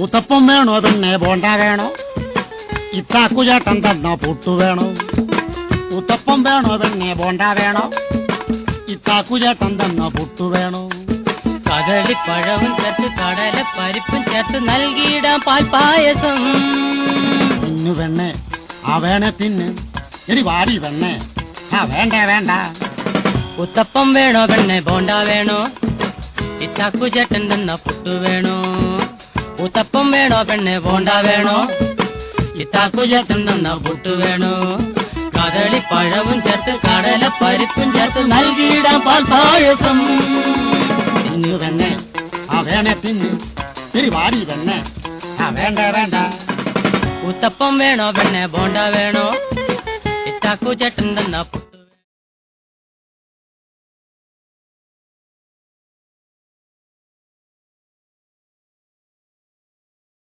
ഉത്തപ്പം വേണോ പിന്നെ ബോണ്ട വേണോ? ഇത്താക്കു ചേട്ടൻ തന്ന പുട്ടു വേണോ? ഉത്തപ്പം വേണോ പിന്നെ ബോണ്ട വേണോ? ഇത്താക്കു ചേട്ടൻ തന്ന പുട്ടു വേണോ? കദളിപ്പഴവും ചേർത്ത് കടല പരിപ്പും ചേർത്ത് നൽകിയിടാം പാൽപ്പായസം. തിന്നു പെണ്ണെ ആ വേണേ തിന്ന്, എടി വാരി പെണ്ണെ ആ വേണ്ട വേണ്ട. ഉത്തപ്പം വേണോ പെണ്ണെ ബോണ്ട വേണോ? ഇത്താക്കു ചേട്ടൻ തന്ന പുട്ടു വേണോ? ഉത്തപ്പം വേണോ പെണ്ണെ ബോണ്ട വേണോ? ഇത്താക്കു ചേട്ടൻ തന്ന പുട്ടു വേണോ? കദളിപ്പഴവും ചേർത്ത് കടല പരിപ്പും ചേർത്ത് നൽകിയിടാം പാൽപ്പായസം. തിന്നു പെണ്ണെ ആ വേണേ തിന്ന്, എടി വാരി പെണ്ണെ ആ വേണ്ട വേണ്ട. ഉത്തപ്പം വേണോ പെണ്ണെ ബോണ്ട വേണോ? ഇത്താക്കു ചേട്ടൻ തന്ന പുട്ടു